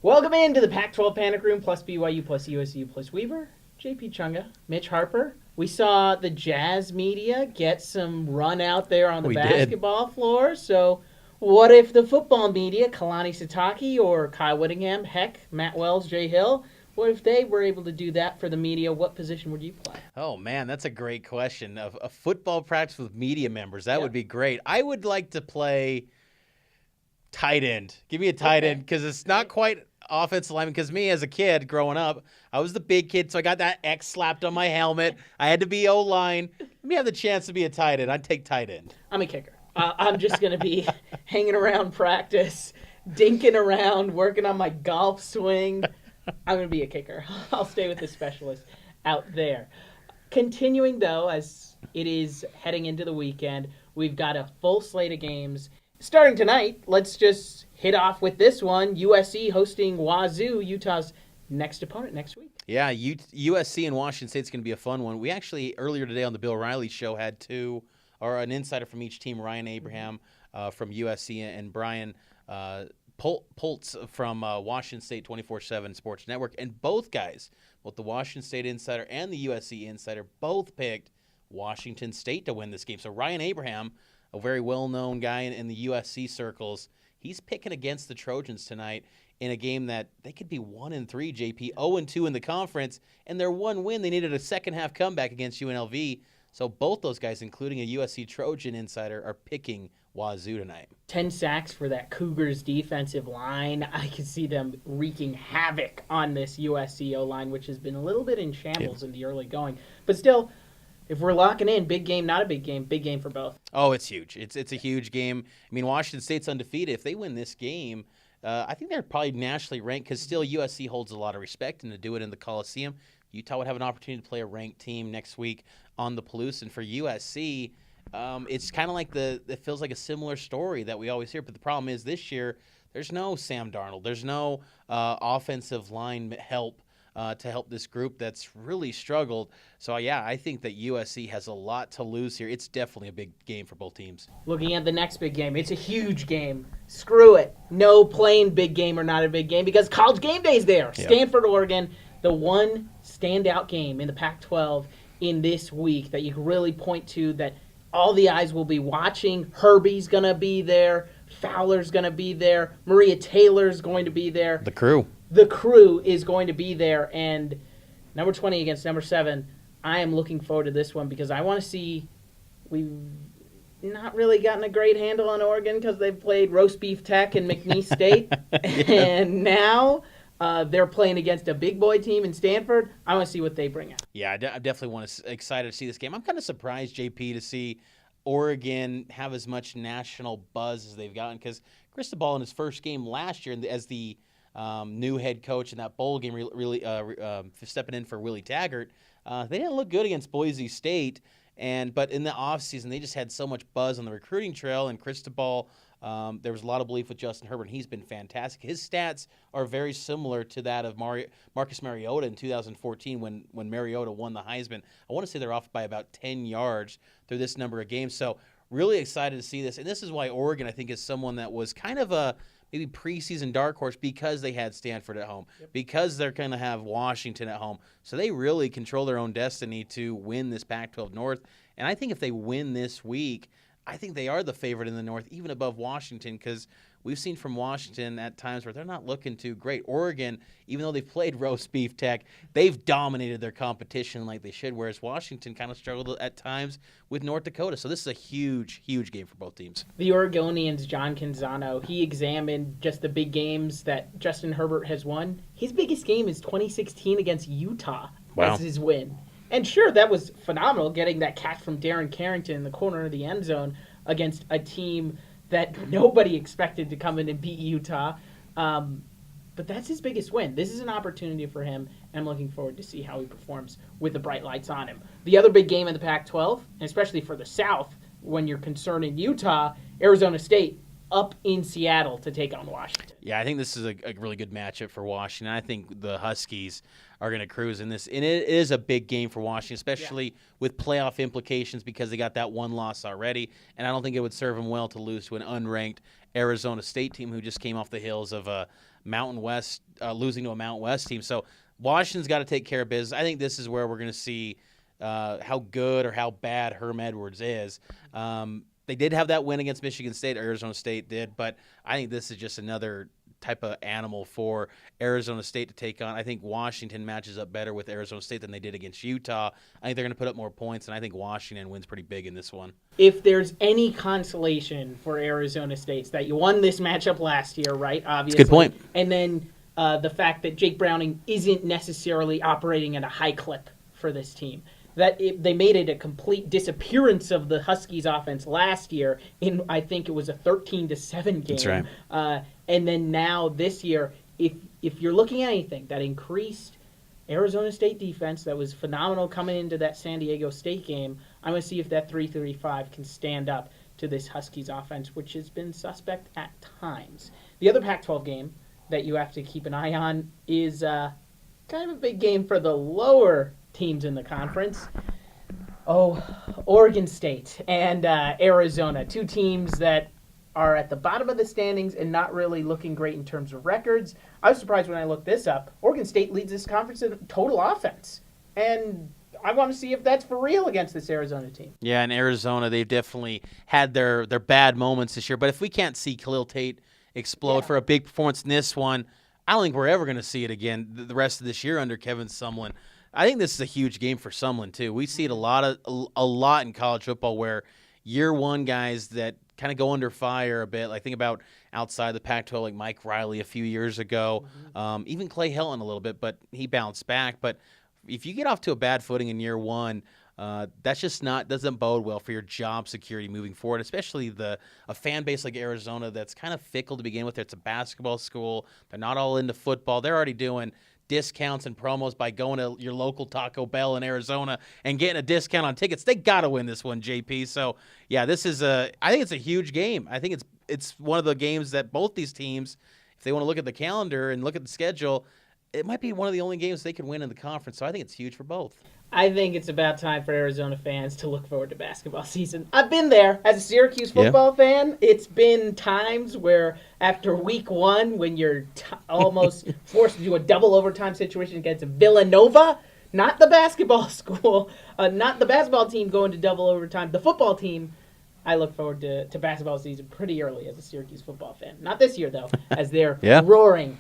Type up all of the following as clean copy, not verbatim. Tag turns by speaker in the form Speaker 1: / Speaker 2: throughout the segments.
Speaker 1: Welcome into the Pac-12 Panic Room plus BYU plus USU plus Weaver. JP Chunga, Mitch Harper. We saw the Jazz media get some run out there on the basketball floor. So what if the football media, Kalani Sitake or Kyle Whittingham, heck, Matt Wells, Jay Hill, what if they were able to do that for the media? What position would you play?
Speaker 2: Oh, man, that's a great question. A football practice with media members, that would be great. I would like to play tight end. Give me a tight end because it's not quite offensive lineman. Because me as a kid growing up, I was the big kid, so I got that X slapped on my helmet. I had to be O-line. Let me have the chance to be a tight end. I'd take tight end.
Speaker 1: I'm a kicker. I'm just going to be hanging around practice, dinking around, working on my golf swing. I'm going to be a kicker. I'll stay with the specialist out there. Continuing, though, as it is heading into the weekend, we've got a full slate of games. Starting tonight, let's just hit off with this one. USC hosting Wazoo, Utah's next opponent next week.
Speaker 2: Yeah, USC and Washington State's going to be a fun one. We actually, earlier today on the Bill Riley Show, had an insider from each team, Ryan Abraham from USC and Brian Poltz from Washington State 24/7 Sports Network. And both guys, both the Washington State insider and the USC insider, both picked Washington State to win this game. So Ryan Abraham, a very well-known guy in the USC circles, he's picking against the Trojans tonight in a game that they could be 1-3, JP, 0-2 in the conference, and their one win, they needed a second-half comeback against UNLV. So both those guys, including a USC Trojan insider, are picking Wazoo tonight.
Speaker 1: 10 sacks for that Cougars defensive line. I can see them wreaking havoc on this USC O-line, which has been a little bit in shambles in the early going. But still, if we're locking in, big game, not a big game for both.
Speaker 2: Oh, it's huge. It's a huge game. I mean, Washington State's undefeated. If they win this game, I think they're probably nationally ranked because still USC holds a lot of respect, and to do it in the Coliseum, Utah would have an opportunity to play a ranked team next week on the Palouse. And for USC, it's kind of like it feels like a similar story that we always hear. But the problem is this year, there's no Sam Darnold. There's no offensive line help to help this group that's really struggled. So, yeah, I think that USC has a lot to lose here. It's definitely a big game for both teams.
Speaker 1: Looking at the next big game, it's a huge game. Screw it. No plain big game or not a big game because College Game Day is there. Yep. Stanford, Oregon, the one standout game in the Pac-12 in this week that you can really point to that all the eyes will be watching. Herbie's going to be there. Fowler's going to be there. Maria Taylor's going to be there.
Speaker 2: The crew.
Speaker 1: The crew is going to be there, and number 20 against number 7, I am looking forward to this one because I want to see – we've not really gotten a great handle on Oregon because they've played Roast Beef Tech and McNeese State, and now they're playing against a big boy team in Stanford. I want to see what they bring out.
Speaker 2: Yeah, I definitely excited to see this game. I'm kind of surprised, JP, to see Oregon have as much national buzz as they've gotten because Cristobal in his first game last year as the – new head coach in that bowl game, really stepping in for Willie Taggart. They didn't look good against Boise State, but in the offseason, they just had so much buzz on the recruiting trail. And Cristobal, there was a lot of belief with Justin Herbert. He's been fantastic. His stats are very similar to that of Marcus Mariota in 2014 when Mariota won the Heisman. I want to say they're off by about 10 yards through this number of games. So really excited to see this. And this is why Oregon, I think, is someone that was kind of a maybe preseason dark horse because they had Stanford at home, because they're going to have Washington at home. So they really control their own destiny to win this Pac-12 North. And I think if they win this week, I think they are the favorite in the North, even above Washington, because we've seen from Washington at times where they're not looking too great. Oregon, even though they've played Roast Beef Tech, they've dominated their competition like they should, whereas Washington kind of struggled at times with North Dakota. So this is a huge, huge game for both teams.
Speaker 1: The Oregonians, John Canzano, he examined just the big games that Justin Herbert has won. His biggest game is 2016 against Utah as his win. And sure, that was phenomenal, getting that catch from Darren Carrington in the corner of the end zone against a team that nobody expected to come in and beat Utah. But that's his biggest win. This is an opportunity for him, and I'm looking forward to see how he performs with the bright lights on him. The other big game in the Pac-12, and especially for the South, when you're concerned in Utah, Arizona State up in Seattle to take on Washington.
Speaker 2: Yeah, I think this is a really good matchup for Washington. I think the Huskies are going to cruise in this. And it is a big game for Washington, especially with playoff implications because they got that one loss already. And I don't think it would serve them well to lose to an unranked Arizona State team who just came off the heels of a Mountain West losing to a Mountain West team. So Washington's got to take care of business. I think this is where we're going to see how good or how bad Herm Edwards is. They did have that win against Michigan State, or Arizona State did, but I think this is just another type of animal for Arizona State to take on. I think Washington matches up better with Arizona State than they did against Utah. I think they're going to put up more points, and I think Washington wins pretty big in this one.
Speaker 1: If there's any consolation for Arizona State, that you won this matchup last year, right? Obviously.
Speaker 2: That's a good point.
Speaker 1: And then the fact that Jake Browning isn't necessarily operating at a high clip for this team. They made it a complete disappearance of the Huskies offense last year in, I think it was a 13-7 game.
Speaker 2: That's right.
Speaker 1: And then now this year, if you're looking at anything that increased Arizona State defense that was phenomenal coming into that San Diego State game, I'm going to see if that 3-3-5 can stand up to this Huskies offense, which has been suspect at times. The other Pac-12 game that you have to keep an eye on is kind of a big game for the lower teams in the conference. Oregon State and Arizona, two teams that are at the bottom of the standings and not really looking great in terms of records. I was surprised when I looked this up. Oregon State leads this conference in total offense, and I want to see if that's for real against this Arizona team.
Speaker 2: Yeah, in Arizona, they've definitely had their bad moments this year, but if we can't see Khalil Tate explode for a big performance in this one, I don't think we're ever going to see it again the rest of this year under Kevin Sumlin. I think this is a huge game for Sumlin, too. We see it a lot in college football where year one guys that kind of go under fire a bit. Like think about outside the Pac-12, like Mike Riley a few years ago, even Clay Helton a little bit, but he bounced back. But if you get off to a bad footing in year one, that's just doesn't bode well for your job security moving forward, especially a fan base like Arizona that's kind of fickle to begin with. It's a basketball school. They're not all into football. They're already doing discounts and promos by going to your local Taco Bell in Arizona and getting a discount on tickets. They got to win this one, JP. So, yeah, I think it's a huge game. I think it's one of the games that both these teams, if they want to look at the calendar and look at the schedule, it might be one of the only games they can win in the conference. So I think it's huge for both.
Speaker 1: I think it's about time for Arizona fans to look forward to basketball season. I've been there as a Syracuse football fan. It's been times where after week one, when you're almost forced to do a double overtime situation against Villanova, not the basketball school, not the basketball team going to double overtime, the football team, I look forward to basketball season pretty early as a Syracuse football fan. Not this year, though, as they're roaring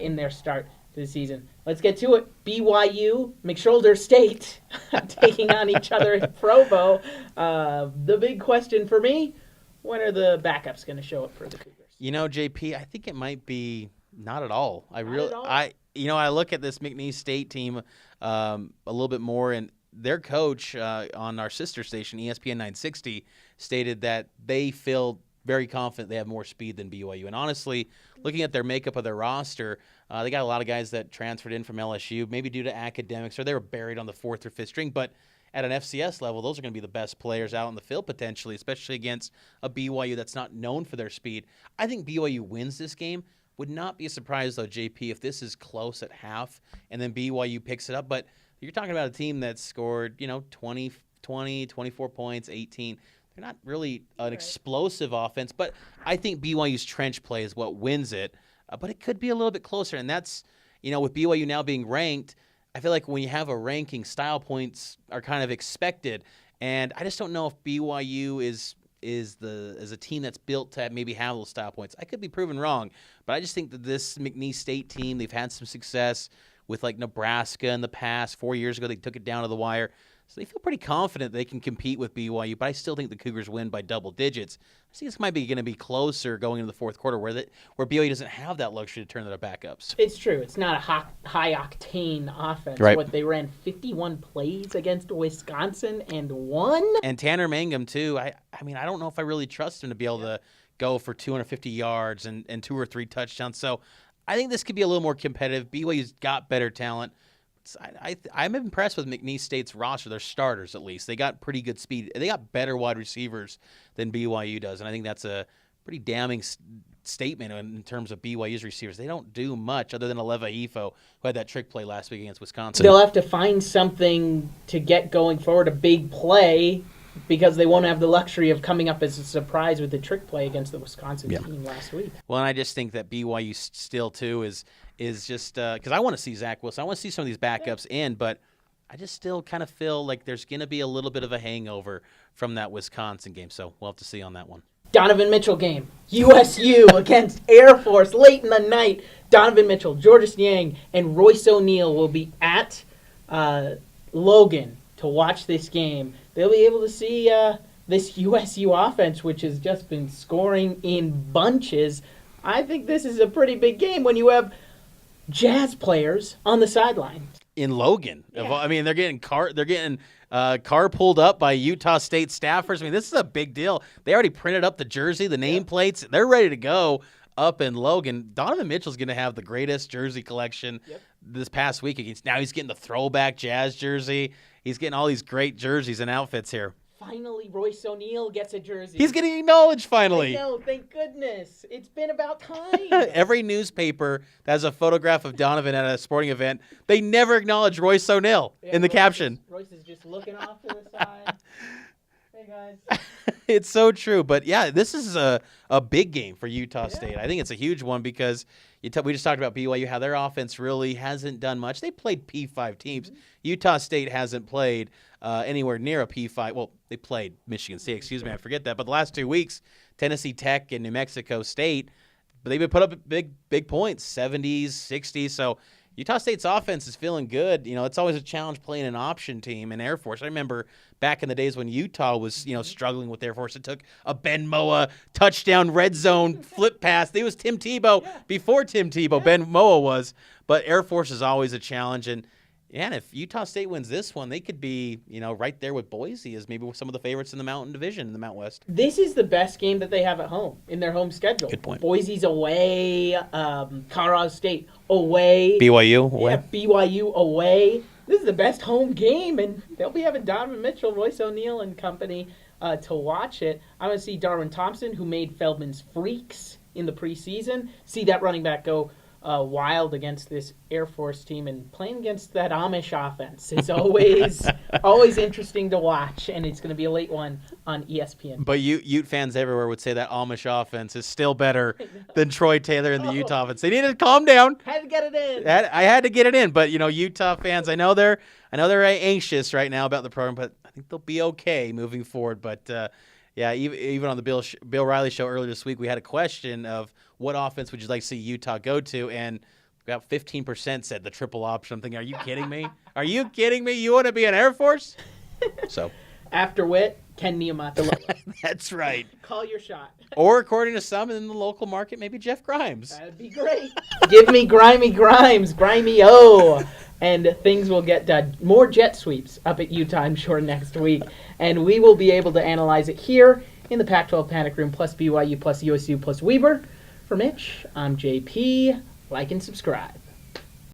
Speaker 1: in their start to the season. Let's get to it. BYU, McShoulder State taking on each other in Provo. The big question for me, when are the backups going to show up for the Cougars?
Speaker 2: You know, JP, I think it might be not at all. I look at this McNeese State team a little bit more, and their coach on our sister station, ESPN 960, stated that they feel very confident they have more speed than BYU. And honestly, looking at their makeup of their roster, they got a lot of guys that transferred in from LSU, maybe due to academics, or they were buried on the fourth or fifth string. But at an FCS level, those are going to be the best players out on the field potentially, especially against a BYU that's not known for their speed. I think BYU wins this game. Would not be a surprise, though, JP, if this is close at half and then BYU picks it up. But you're talking about a team that scored, 20, 24 points, 18. They're not really an explosive offense, but I think BYU's trench play is what wins it. But it could be a little bit closer, and that's, with BYU now being ranked, I feel like when you have a ranking, style points are kind of expected. And I just don't know if BYU is a team that's built to maybe have those style points. I could be proven wrong, but I just think that this McNeese State team, they've had some success with like Nebraska in the past. 4 years ago, they took it down to the wire. So they feel pretty confident they can compete with BYU, but I still think the Cougars win by double digits. I think this might be going to be closer going into the fourth quarter where BYU doesn't have that luxury to turn their backups.
Speaker 1: It's true. It's not a high-octane offense.
Speaker 2: Right.
Speaker 1: They ran 51 plays against Wisconsin and won.
Speaker 2: And Tanner Mangum, too. I don't know if I really trust him to be able to go for 250 yards and 2 or 3 touchdowns. So I think this could be a little more competitive. BYU's got better talent. I'm impressed with McNeese State's roster, their starters at least. They got pretty good speed. They got better wide receivers than BYU does, and I think that's a pretty damning statement in terms of BYU's receivers. They don't do much other than Aleva Ifo, who had that trick play last week against Wisconsin.
Speaker 1: They'll have to find something to get going forward, a big play, because they won't have the luxury of coming up as a surprise with the trick play against the Wisconsin team last week.
Speaker 2: Well, and I just think that BYU still, too, is just because I want to see Zach Wilson. I want to see some of these backups in, but I just still kind of feel like there's going to be a little bit of a hangover from that Wisconsin game. So we'll have to see on that one.
Speaker 1: Donovan Mitchell game. USU against Air Force late in the night. Donovan Mitchell, Georges Niang, and Royce O'Neal will be at Logan to watch this game. They'll be able to see this USU offense, which has just been scoring in bunches. I think this is a pretty big game when you have Jazz players on the sideline.
Speaker 2: In Logan.
Speaker 1: Yeah.
Speaker 2: I mean, they're getting car pulled up by Utah State staffers. I mean, this is a big deal. They already printed up the jersey, the nameplates. They're ready to go up in Logan. Donovan Mitchell's going to have the greatest jersey collection this past week. Now he's getting the throwback Jazz jersey. He's getting all these great jerseys and outfits here.
Speaker 1: Finally, Royce O'Neal gets a jersey.
Speaker 2: He's getting acknowledged finally.
Speaker 1: I know, thank goodness. It's been about time.
Speaker 2: Every newspaper that has a photograph of Donovan at a sporting event, they never acknowledge Royce O'Neal in the caption.
Speaker 1: Royce is just looking off to the side. Hey, guys.
Speaker 2: It's so true. But, yeah, this is a big game for Utah State. I think it's a huge one because we just talked about BYU, how their offense really hasn't done much. They played P5 teams. Mm-hmm. Utah State hasn't played anywhere near a P5. Well, they played Michigan State. Excuse me, I forget that. But the last 2 weeks, Tennessee Tech and New Mexico State, but they've put up big points, 70s, 60s. So Utah State's offense is feeling good. It's always a challenge playing an option team in Air Force. I remember back in the days when Utah was, struggling with Air Force. It took a Ben Moa touchdown red zone flip pass. It was Tim Tebow before Tim Tebow. Ben Moa was. But Air Force is always a challenge. And if Utah State wins this one, they could be, right there with Boise as maybe some of the favorites in the Mountain Division in the Mountain West.
Speaker 1: This is the best game that they have at home in their home schedule.
Speaker 2: Good point.
Speaker 1: Boise's away, Colorado State away.
Speaker 2: BYU away.
Speaker 1: Yeah, BYU away. This is the best home game, and they'll be having Donovan Mitchell, Royce O'Neal, and company to watch it. I'm going to see Darwin Thompson, who made Feldman's Freaks in the preseason, see that running back go wild against this Air Force team, and playing against that Amish offense is always interesting to watch, and it's going to be a late one on ESPN.
Speaker 2: But Ute fans everywhere would say that Amish offense is still better than Troy Taylor and the Utah offense. They needed to calm down.
Speaker 1: Had to get it in.
Speaker 2: I had to get it in, but Utah fans, I know they're anxious right now about the program, but I think they'll be okay moving forward. But even on the Bill Riley show earlier this week, we had a question of what offense would you like to see Utah go to, and about 15% said the triple option. I'm thinking, are you kidding me? Are you kidding me? You want to be an Air Force? So
Speaker 1: after Witt, Ken Niumatalolo.
Speaker 2: That's right.
Speaker 1: Call your shot.
Speaker 2: Or according to some in the local market, maybe Jeff Grimes.
Speaker 1: That'd be great. Give me Grimy Grimes, Grimy-O. And things will get done. More jet sweeps up at Utah, I'm sure, next week. And we will be able to analyze it here in the Pac-12 Panic Room, plus BYU, plus USU, plus Weber. For Mitch, I'm JP. Like and subscribe.